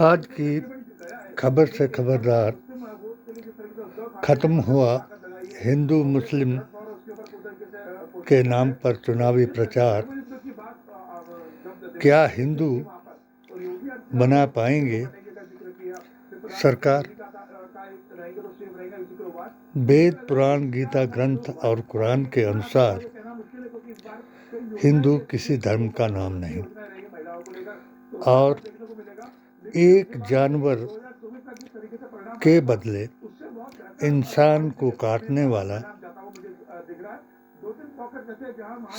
आज की खबर से खबरदार खत्म हुआ हिंदू मुस्लिम के नाम पर चुनावी प्रचार। क्या हिंदू बना पाएंगे सरकार? वेद पुराण गीता ग्रंथ और कुरान के अनुसार हिंदू किसी धर्म का नाम नहीं और एक जानवर के बदले इंसान को काटने वाला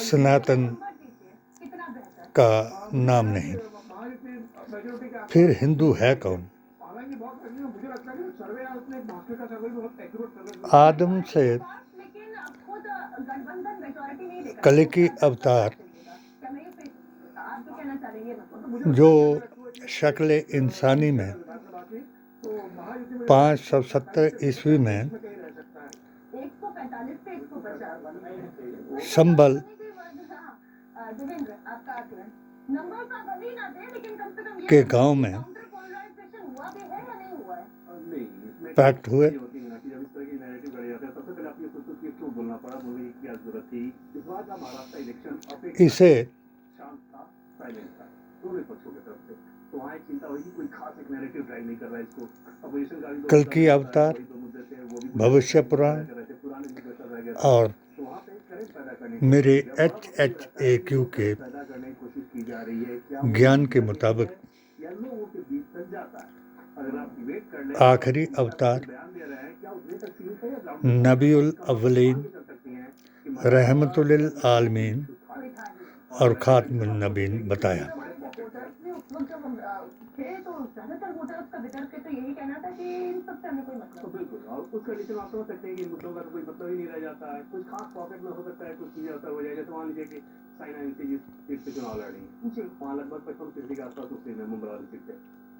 सनातन का नाम नहीं। फिर हिंदू है कौन? आदम से कल्कि अवतार जो शक्ल इंसानी में 570 ईस्वी में संभल के गांव में प्रकट हुए। इसे कल्कि अवतार, भविष्य पुराण और मेरे HHAQ के ज्ञान के मुताबिक आखिरी अवतार नबीउल अव्वलीन, रहमतुल आलमीन और खातमुन नबीन बताया। बिल्कुल, और कुछ कंडीशन आप समझ सकते हैं कि मुद्दों का कोई मतलब ही नहीं रह जाता है। कुछ खास पॉकेट में हो सकता है, कुछ चीजें असर हो जाए। जैसे मान लीजिए कि चाइना एमपी जिस सीट पे चुनाव लड़ रही है, वहाँ लगभग 55% के आसपास मुस्लिम है, मुंबई वाली सीट पे।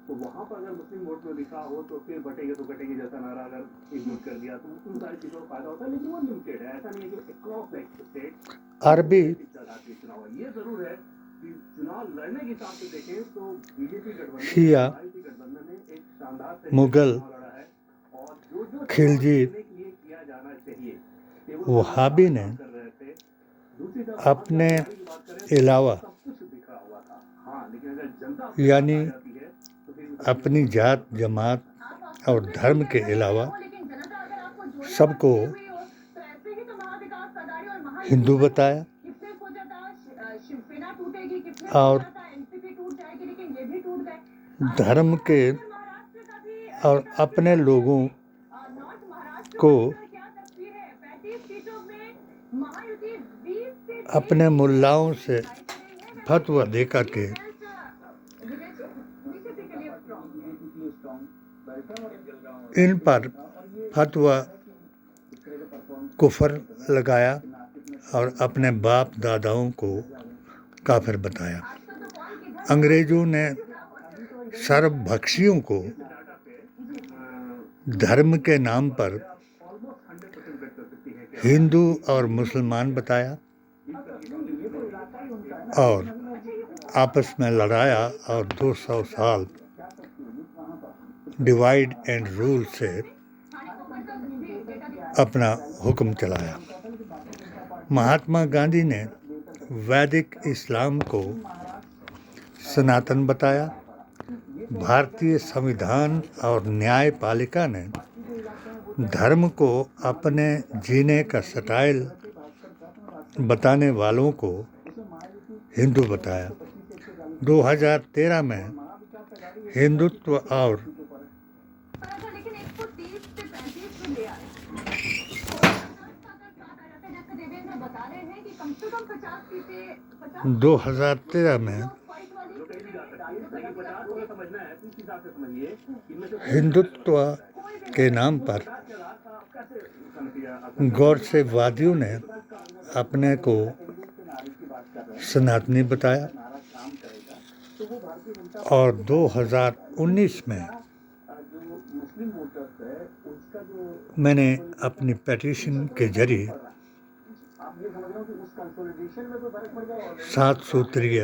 तो वहाँ पर अगर मुस्लिम वोट में लिखा हो तो फिर बटेंगे तो कटेंगे जैसा नारा अगर इग्नोर कर दिया तो उन सारी चीजों का फायदा होता है। लेकिन वो लिमिटेड है, ऐसा नहीं है कि अक्रॉस द स्टेट अरबी चुनाव है। ये जरूर है कि चुनाव लड़ने के हिसाब से देखें तो बीजेपी शिया, गठबंधन ने एक शानदार मुगल, लड़ा है और जो खिलजी, किया जाना चाहिए वहाबी ने अपने अलावा यानी अपनी जात जमात और धर्म के अलावा सबको हिंदू बताया और धर्म के और अपने लोगों को अपने मुल्लाओं से फतवा देकर के इन पर फतवा कुफर लगाया और अपने बाप दादाओं को काफिर बताया। अंग्रेजों ने सर्वभक्षियों को धर्म के नाम पर हिंदू और मुसलमान बताया और आपस में लड़ाया और 200 साल डिवाइड एंड रूल से अपना हुक्म चलाया। महात्मा गांधी ने वैदिक इस्लाम को सनातन बताया। भारतीय संविधान और न्यायपालिका ने धर्म को अपने जीने का स्टाइल बताने वालों को हिंदू बताया। 2013 में हिंदुत्व और 2013 में हिंदुत्व के नाम पर गौरसेवादियों ने अपने को सनातनी बताया और 2019 में मैंने अपनी पिटीशन के जरिए कंसोलिडेशन में कोई फर्क पड़ जाएगा? 7 सूत्रीय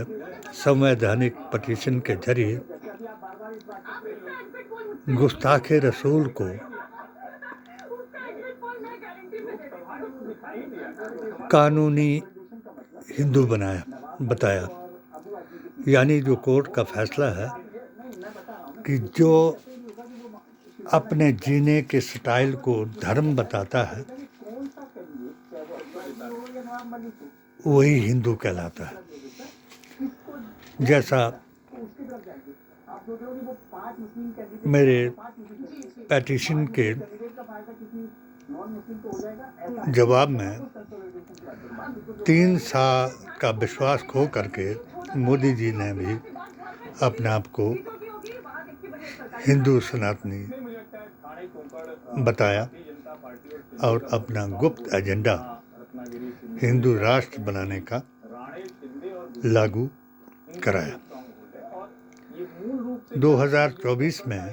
संवैधानिक पटिशन के जरिए जैसे अभी आप बार-बार इस बात कर रहे हो, गुस्ताखे रसूल को कानूनी हिंदू बताया। यानी जो कोर्ट का फैसला है कि जो अपने जीने के स्टाइल को धर्म बताता है वही हिंदू कहलाता है। जैसा मेरे पेटिशन के जवाब में 3 साल का विश्वास खो करके मोदी जी ने भी अपने आप को हिंदू सनातनी बताया और अपना गुप्त एजेंडा हिंदू राष्ट्र बनाने का लागू कराया। 2024 में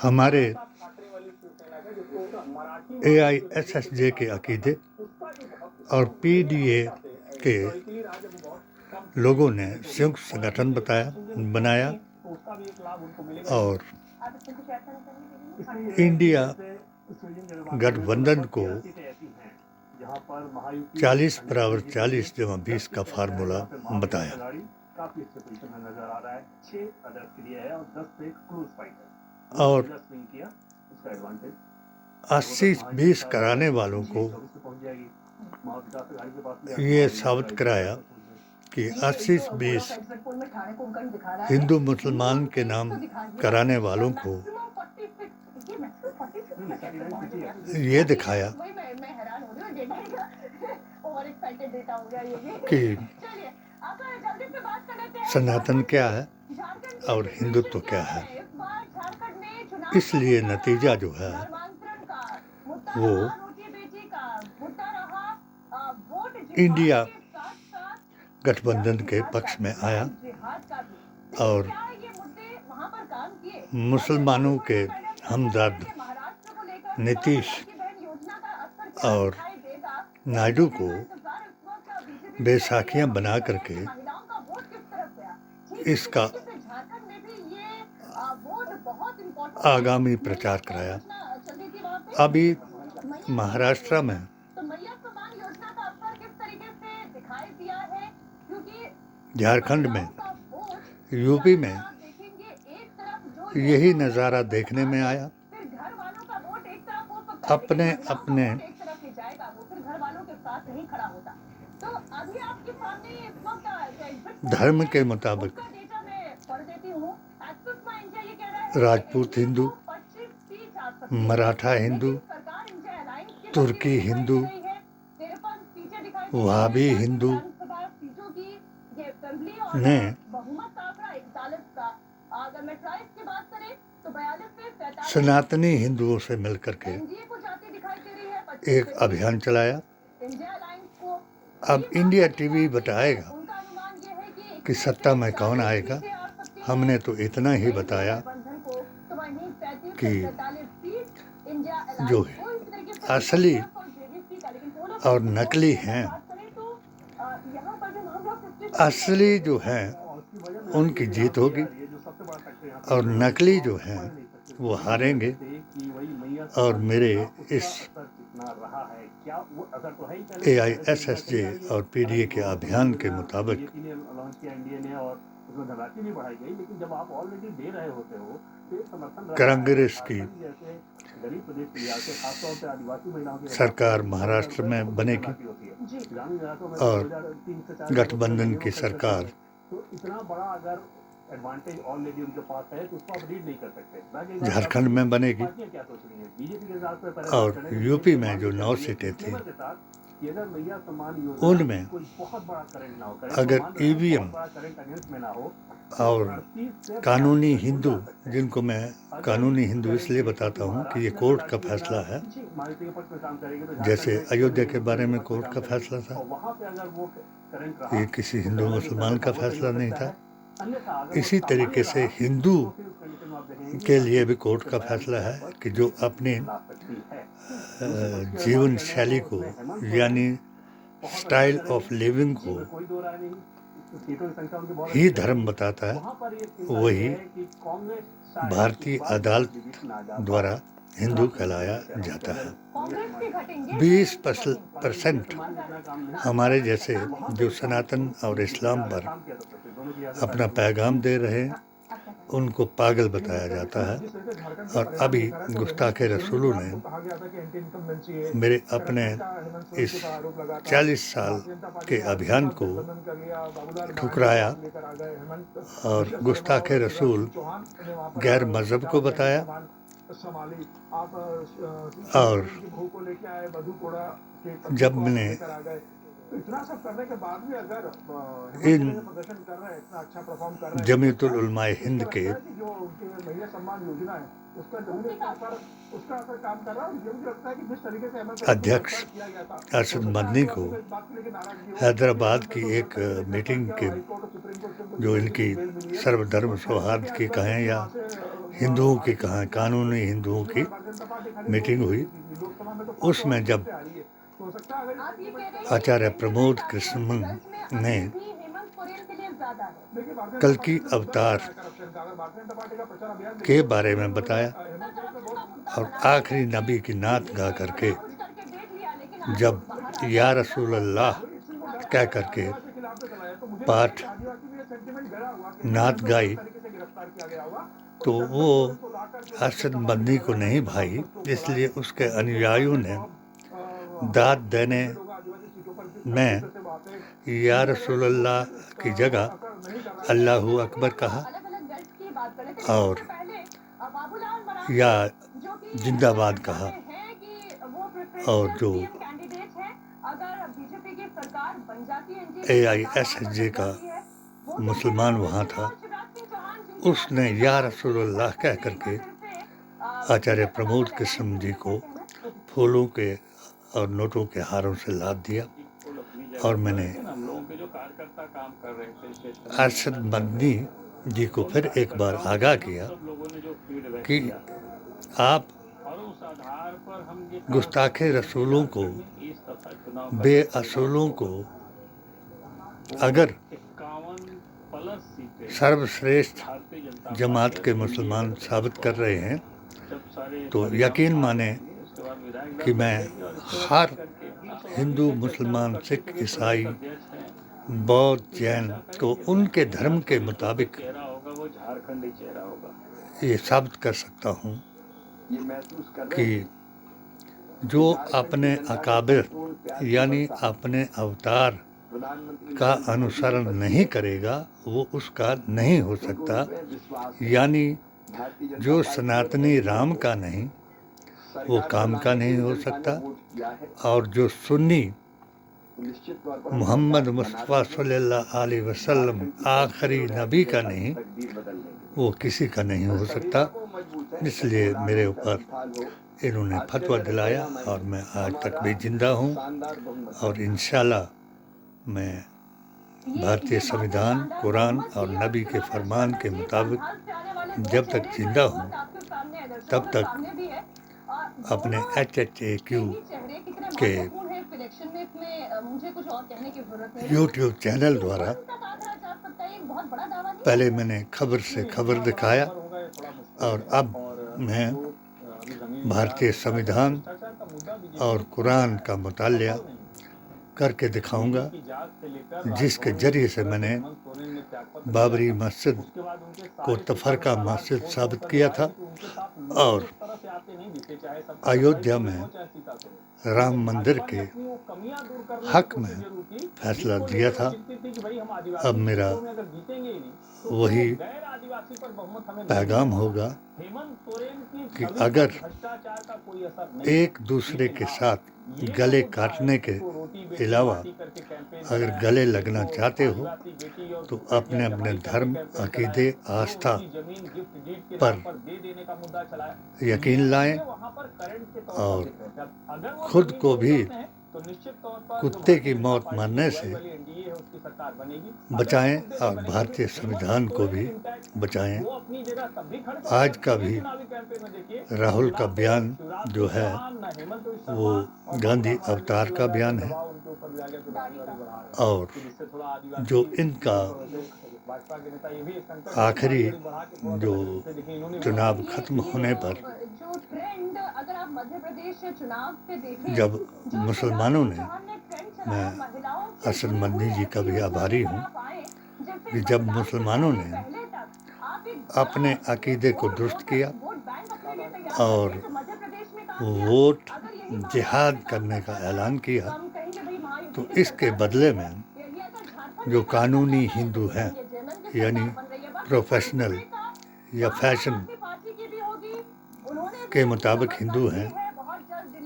हमारे AISSJ के अकीदे और PDA के लोगों ने संयुक्त संगठन बनाया और इंडिया गठबंधन को 40/40 जमा 20 का फार्मूला बताया। काफी अच्छे पोजीशन में नजर आ रहा है। 6 अदर्स के लिए है और 10 पे क्लोज फाइट है। और स्विंग किया उसका एडवांटेज 80-20 कराने वालों को ये साबित कराया कि 80-20 हिंदू मुसलमान के नाम कराने वालों को ये दिखाया कि सनातन क्या है और हिंदुत्व क्या है। इसलिए नतीजा जो है वो इंडिया गठबंधन के पक्ष में आया और मुसलमानों के हमदर्द नीतीश और नायडू को बैसाखियां बना करके इसका आगामी प्रचार कराया। अभी महाराष्ट्र में झारखंड में यूपी में यही नज़ारा देखने में आया। अपने अपने धर्म के मुताबिक राजपूत हिंदू, मराठा हिंदू, तुर्की हिंदू, वहाबी हिंदू ने सनातनी हिंदुओं से मिलकर के एक अभियान चलाया। अब इंडिया टीवी बताएगा कि सत्ता में कौन आएगा। हमने तो इतना ही बताया कि जो असली और नकली हैं, असली जो हैं उनकी जीत होगी और नकली जो हैं वो हारेंगे। और मेरे इस AISSJ और PDA के अभियान के मुताबिक कांग्रेस की सरकार महाराष्ट्र में बनेगी और गठबंधन की सरकार झारखंड में बनेगी और यूपी में जो 9 सीटें थी उनमें अगर EVM और कानूनी हिंदू, जिनको मैं कानूनी हिंदू इसलिए बताता हूँ कि ये कोर्ट का फैसला है, जैसे अयोध्या के बारे में कोर्ट का फैसला था, ये किसी हिंदू मुसलमान का फैसला नहीं था। इसी तरीके से हिंदू के लिए भी कोर्ट का फैसला है कि जो अपनी जीवन शैली को यानी स्टाइल ऑफ लिविंग को ही धर्म बताता है, वही भारतीय अदालत द्वारा हिंदू कहलाया जाता है। 20% हमारे जैसे जो सनातन और इस्लाम पर अपना पैगाम दे रहे हैं उनको पागल बताया जाता है। और अभी गुस्ताखे रसूलों ने मेरे अपने इस 40 साल के अभियान को ठुकराया और गुस्ताखे रसूल गैर मज़हब को बताया और जब मैंने इन जमीयतुल उलमा हिंद के अध्यक्ष अरशद मदनी को हैदराबाद की एक मीटिंग के जो इनकी सर्वधर्म सौहार्द की कहें या हिंदुओं की कहें कानूनी हिंदुओं की मीटिंग हुई, उसमें जब आचार्य प्रमोद कृष्ण ने कल्कि अवतार के बारे में बताया और आखिरी नबी की नात गा करके जब या रसूल अल्लाह कह करके पाठ नात गाई तो वो अरशद मदनी को नहीं भाई, इसलिए उसके अनुयायियों ने दाद देने में या रसूलल्लाह की जगह अल्लाहु अकबर कहा और या जिंदाबाद कहा। और जो AISSJ का मुसलमान वहाँ था उसने या रसूलल्लाह कह करके आचार्य प्रमोद कृष्ण जी को फूलों के और नोटों के हारों से लाद दिया। और मैंने अरशद मदनी जी को फिर एक बार आगाह किया कि आप गुस्ताखे रसूलों को बेअसूलों को अगर सर्वश्रेष्ठ जमात के मुसलमान साबित कर रहे हैं तो यकीन माने कि मैं हर हिंदू मुसलमान सिख ईसाई बौद्ध जैन को उनके धर्म के मुताबिक ये साबित कर सकता हूँ कि जो अपने अकाबिर यानी अपने अवतार का अनुसरण नहीं करेगा वो उसका नहीं हो सकता। यानी जो सनातनी राम का नहीं वो काम का नहीं हो सकता और जो सुन्नी मोहम्मद मुस्तफ़ा सल्लल्लाहु अलैहि वसल्लम आखिरी नबी का नहीं वो किसी का नहीं हो सकता। इसलिए मेरे ऊपर इन्होंने फतवा दिलाया और मैं आज तक भी जिंदा हूँ और इंशाल्लाह मैं भारतीय संविधान, कुरान और नबी के फरमान के मुताबिक जब तक जिंदा हूँ तब तक अपने HHAQ के YouTube चैनल द्वारा पहले मैंने खबर से खबर दिखाया और अब मैं भारतीय संविधान और कुरान का मुतालिया करके दिखाऊंगा, जिसके जरिए से मैंने बाबरी मस्जिद को तफरका मस्जिद साबित किया था और अयोध्या में राम मंदिर के हक में फैसला दिया था। अब मेरा वही पैगाम होगा कि अगर एक दूसरे के साथ गले काटने के अलावा अगर गले लगना चाहते हो तो अपने अपने धर्म, अकीदे, आस्था पर यकीन लाएं और खुद को भी तो निश्चित तौर पर कुत्ते की मौत मारने से एनडीए है उसकी सरकार बनेगी। बचाएं और भारतीय संविधान को भी बचाएं। वो अपनी जगह तब भी खड़े आज का भी चुनावी कैंपेन में देखिए राहुल का बयान जो है वो गांधी अवतार का बयान है, और जो इनका आखिरी जो चुनाव खत्म होने पर जब मुसलमानों ने, मैं असद मदनी जी का भी आभारी हूँ कि जब मुसलमानों ने अपने अकीदे को दुरुस्त किया और वोट जिहाद करने का ऐलान किया, तो इसके बदले में जो कानूनी हिंदू हैं, यानी प्रोफेशनल या फैशन के मुताबिक हिंदू हैं,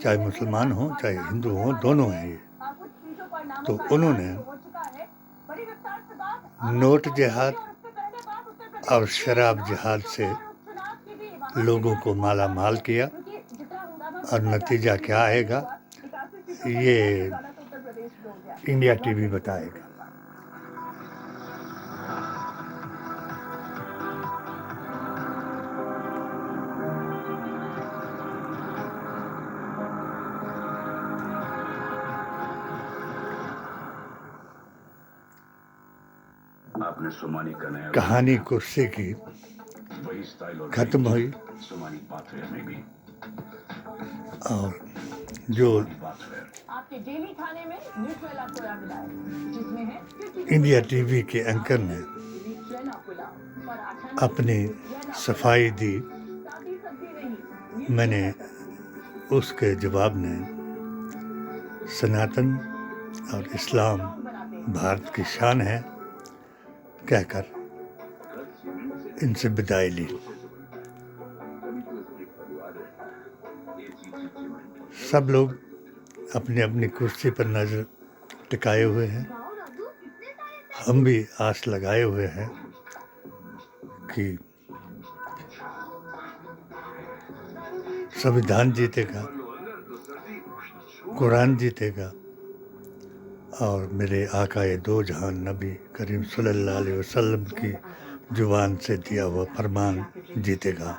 चाहे मुसलमान हों चाहे हिंदू हों, दोनों हैं ये, तो उन्होंने नोट जिहाद और शराब जिहाद से लोगों को माला माल किया, और नतीजा क्या आएगा ये इंडिया टीवी बताएगा। आपने सोमानी का नया कहानी कुर्सी की वही स्टाइल और खत्म हुई, सोमानी बाथवेयर में भी और जो आपके डेली खाने में न्यूट्रेला सोया मिला है, जिसमें है इंडिया टीवी के एंकर ने न्यूट्रेला पुलाव, पराठा अपनी सफाई दी, सादी सब्जी नहीं, मैंने उसके जवाब में सनातन और इस्लाम भारत की शान है कहकर इनसे विदाई ली। सब लोग अपनी अपनी कुर्सी पर नज़र टिकाए हुए हैं, हम भी आस लगाए हुए हैं कि संविधान जीतेगा, कुरान जीतेगा, और मेरे आकाए दो जहान नबी करीम सल्लल्लाहु अलैहि वसल्लम की जुबान से दिया हुआ फरमान जीतेगा।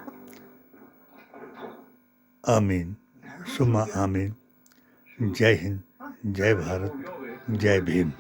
आमीन सुम्मा आमीन। जय हिंद, जय भारत, जय भीम।